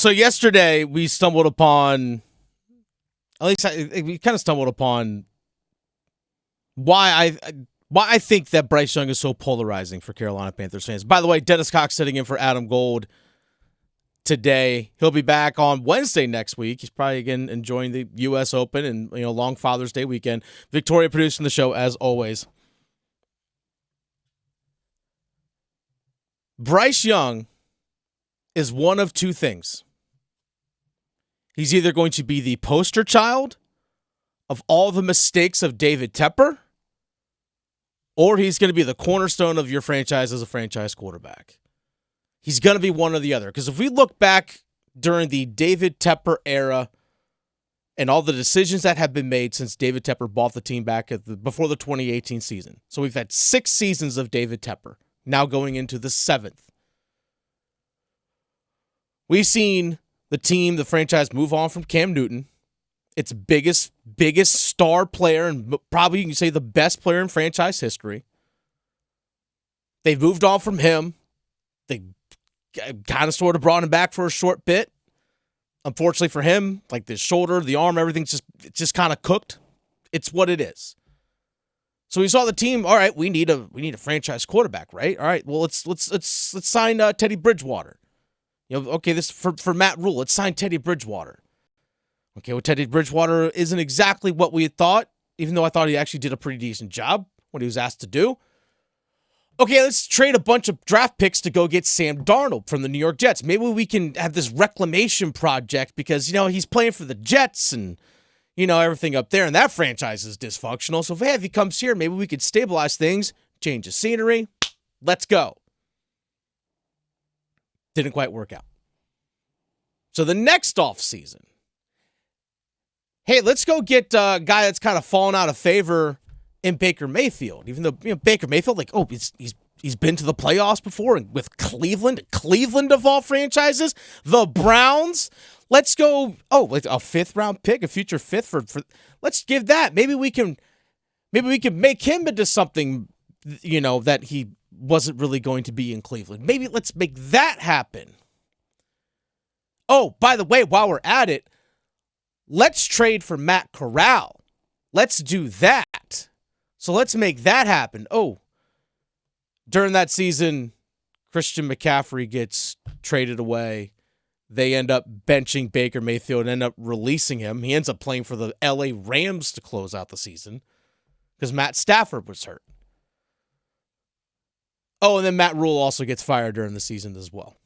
So yesterday we stumbled upon, at least we kind of stumbled upon why I think that Bryce Young is so polarizing for Carolina Panthers fans. By the way, Dennis Cox sitting in for Adam Gold today. He'll be back on Wednesday next week. He's probably again enjoying the U.S. Open and long Father's Day weekend. Victoria producing the show as always. Bryce Young is one of two things. He's either going to be the poster child of all the mistakes of David Tepper, or he's going to be the cornerstone of your franchise as a franchise quarterback. He's going to be one or the other. Because if we look back during the David Tepper era and all the decisions that have been made since David Tepper bought the team back before the 2018 season. So we've had 6 seasons of David Tepper, now going into the 7th. We've seen the franchise move on from Cam Newton, its biggest star player, and probably you can say the best player in franchise history. They've moved on from him. They kind of sort of brought him back for a short bit. Unfortunately for him, like the shoulder, the arm, everything's just kind of cooked. It's what it is. So we saw the team. All right, we need a franchise quarterback, right? All right, well let's sign Teddy Bridgewater. Okay, this for Matt Rule. Let's sign Teddy Bridgewater. Okay, well, Teddy Bridgewater isn't exactly what we had thought, even though I thought he actually did a pretty decent job when he was asked to do. Okay, let's trade a bunch of draft picks to go get Sam Darnold from the New York Jets. Maybe we can have this reclamation project because, he's playing for the Jets and, everything up there, and that franchise is dysfunctional. So if he comes here, maybe we could stabilize things, change the scenery. Let's go. Didn't quite work out. So the next offseason, hey, let's go get a guy that's kind of fallen out of favor in Baker Mayfield. Even though Baker Mayfield, he's been to the playoffs before and with Cleveland of all franchises, the Browns. Let's go. Oh, like a 5th round pick, a future 5th for. Let's give that. Maybe we can make him into something, that he wasn't really going to be in Cleveland. Maybe let's make that happen. Oh, by the way, while we're at it, let's trade for Matt Corral. Let's do that. So let's make that happen. Oh, during that season, Christian McCaffrey gets traded away. They end up benching Baker Mayfield and end up releasing him. He ends up playing for the LA Rams to close out the season because Matt Stafford was hurt. Oh, and then Matt Rule also gets fired during the season as well.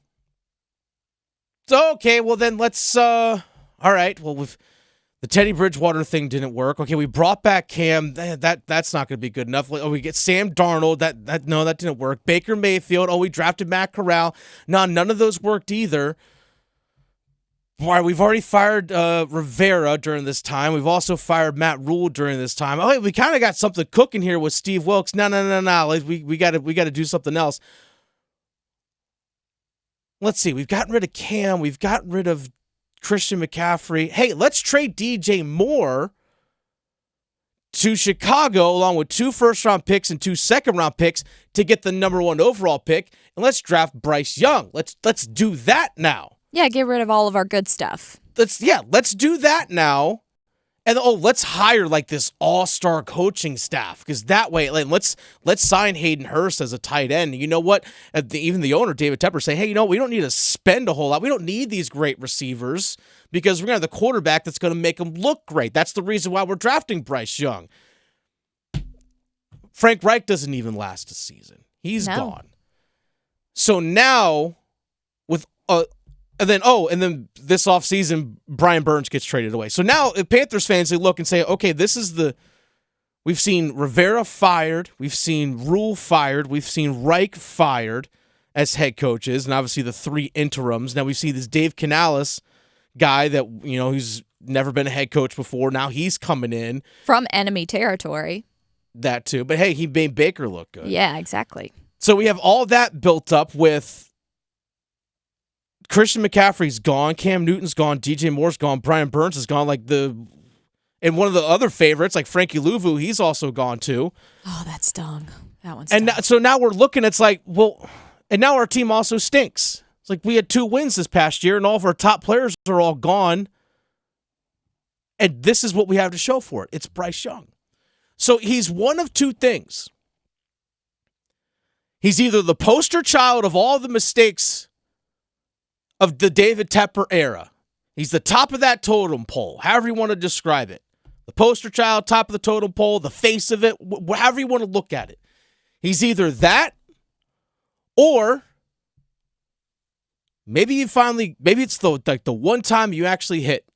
So, okay, well then let's, all right, well, with the Teddy Bridgewater thing didn't work. Okay, we brought back Cam. That's not going to be good enough. Oh, we get Sam Darnold. No, that didn't work. Baker Mayfield. Oh, we drafted Matt Corral. No, none of those worked either. Boy, we've already fired Rivera during this time. We've also fired Matt Rule during this time. Oh, wait, we kind of got something cooking here with Steve Wilkes. No. We got to do something else. Let's see. We've gotten rid of Cam. We've gotten rid of Christian McCaffrey. Hey, let's trade DJ Moore to Chicago along with 2 first-round picks and 2 second-round picks to get the number 1 overall pick, and let's draft Bryce Young. Let's do that now. Yeah, get rid of all of our good stuff. Let's do that now. And let's hire this all-star coaching staff because that way, let's sign Hayden Hurst as a tight end. You know what? Even the owner, David Tepper, say, hey, we don't need to spend a whole lot. We don't need these great receivers because we're going to have the quarterback that's going to make them look great. That's the reason why we're drafting Bryce Young. Frank Reich doesn't even last a season. He's gone. So now, And then this offseason, Brian Burns gets traded away. So now if Panthers fans, they look and say, okay, we've seen Rivera fired, we've seen Rule fired, we've seen Reich fired as head coaches, and obviously the 3 interims. Now we see this Dave Canales guy that, who's never been a head coach before. Now he's coming in. From enemy territory. That too. But hey, he made Baker look good. Yeah, exactly. So we have all that built up with Christian McCaffrey's gone, Cam Newton's gone, DJ Moore's gone, Brian Burns is gone. And one of the other favorites, like Frankie Louvu, he's also gone too. Oh, that stung. That one stung. And so now we're looking, it's and now our team also stinks. It's like we had 2 wins this past year, and all of our top players are all gone. And this is what we have to show for it. It's Bryce Young. So he's one of 2 things. He's either the poster child of all the mistakes of the David Tepper era. He's the top of that totem pole, however you want to describe it. The poster child, top of the totem pole, the face of it, however you want to look at it. He's either that, or maybe it's the one time you actually hit,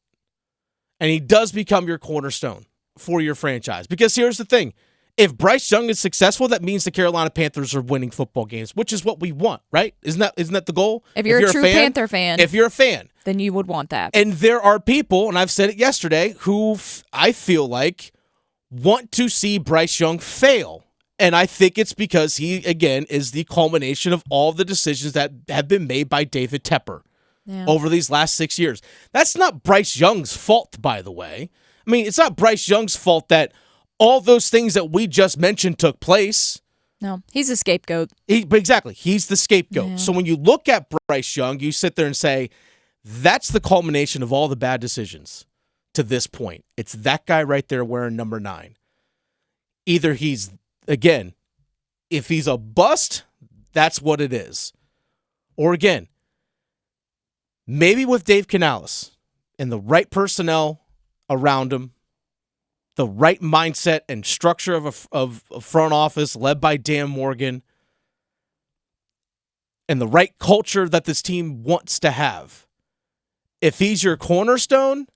and he does become your cornerstone for your franchise. Because here's the thing. If Bryce Young is successful, that means the Carolina Panthers are winning football games, which is what we want, right? Isn't that the goal? If you're a true Panther fan. If you're a fan. Then you would want that. And there are people, and I've said it yesterday, who I feel like want to see Bryce Young fail. And I think it's because he, again, is the culmination of all the decisions that have been made by David Tepper over these last 6 years. That's not Bryce Young's fault, by the way. I mean, it's not Bryce Young's fault that all those things that we just mentioned took place. No, he's a scapegoat. Exactly. He's the scapegoat. Yeah. So when you look at Bryce Young, you sit there and say, that's the culmination of all the bad decisions to this point. It's that guy right there wearing number 9. Either he's, again, if he's a bust, that's what it is. Or again, maybe with Dave Canales and the right personnel around him, the right mindset and structure of a front office led by Dan Morgan, and the right culture that this team wants to have. If he's your cornerstone,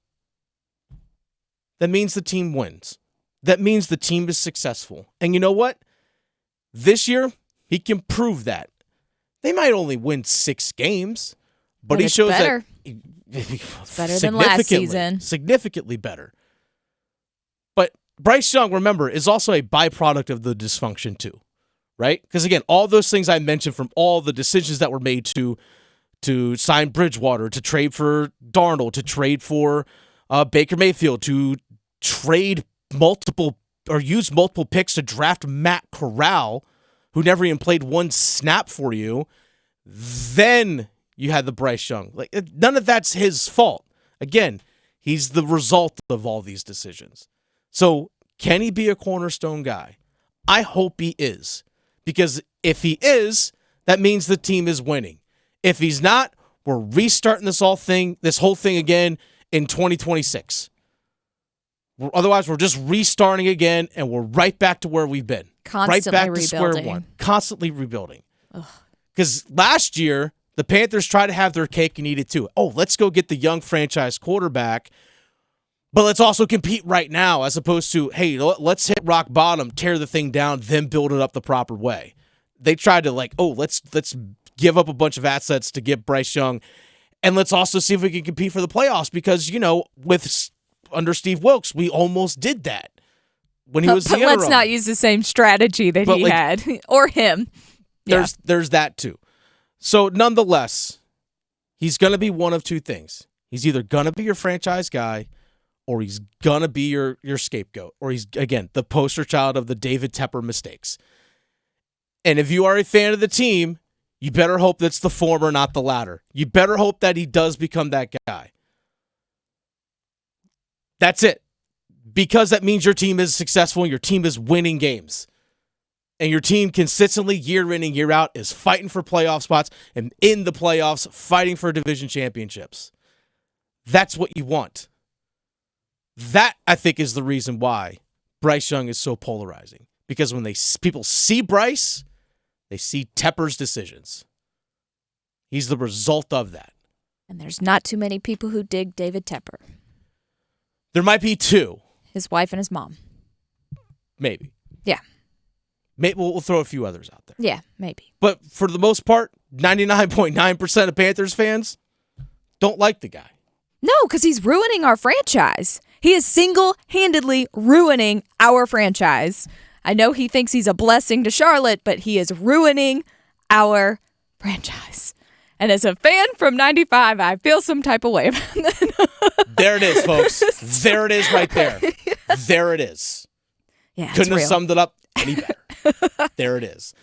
that means the team wins. That means the team is successful. And you know what? This year, he can prove that. They might only win 6 games, but he shows better. that It's better than last season. Significantly better. But Bryce Young, remember, is also a byproduct of the dysfunction too, right? Because again, all those things I mentioned from all the decisions that were made to sign Bridgewater, to trade for Darnold, to trade for Baker Mayfield, to trade multiple or use multiple picks to draft Matt Corral, who never even played 1 snap for you. Then you had the Bryce Young. Like, none of that's his fault. Again, he's the result of all these decisions. So can he be a cornerstone guy? I hope he is. Because if he is, that means the team is winning. If he's not, we're restarting this whole thing again in 2026. Otherwise, we're just restarting again, and we're right back to where we've been. Constantly right back rebuilding. to square one. Constantly rebuilding. Because last year, the Panthers tried to have their cake and eat it too. Oh, let's go get the young franchise quarterback, but let's also compete right now, as opposed to, hey, let's hit rock bottom, tear the thing down, then build it up the proper way. They tried to let's give up a bunch of assets to get Bryce Young, and let's also see if we can compete for the playoffs, because, under Steve Wilkes, we almost did that when he was the interim. Let's not use the same strategy that he had, or him. There's that too. So nonetheless, he's going to be one of 2 things. He's either going to be your franchise guy, or he's going to be your scapegoat, or he's, again, the poster child of the David Tepper mistakes. And if you are a fan of the team, you better hope that's the former, not the latter. You better hope that he does become that guy. That's it. Because that means your team is successful and your team is winning games. And your team consistently, year in and year out, is fighting for playoff spots, and in the playoffs, fighting for division championships. That's what you want. That, I think, is the reason why Bryce Young is so polarizing. Because when people see Bryce, they see Tepper's decisions. He's the result of that. And there's not too many people who dig David Tepper. There might be 2. His wife and his mom. Maybe. Yeah. Maybe we'll throw a few others out there. Yeah, maybe. But for the most part, 99.9% of Panthers fans don't like the guy. No, because he's ruining our franchise. He is single-handedly ruining our franchise. I know he thinks he's a blessing to Charlotte, but he is ruining our franchise. And as a fan from 95, I feel some type of way about that. There it is, folks. There it is right there. There it is. Yeah, Couldn't have summed it up any better. There it is.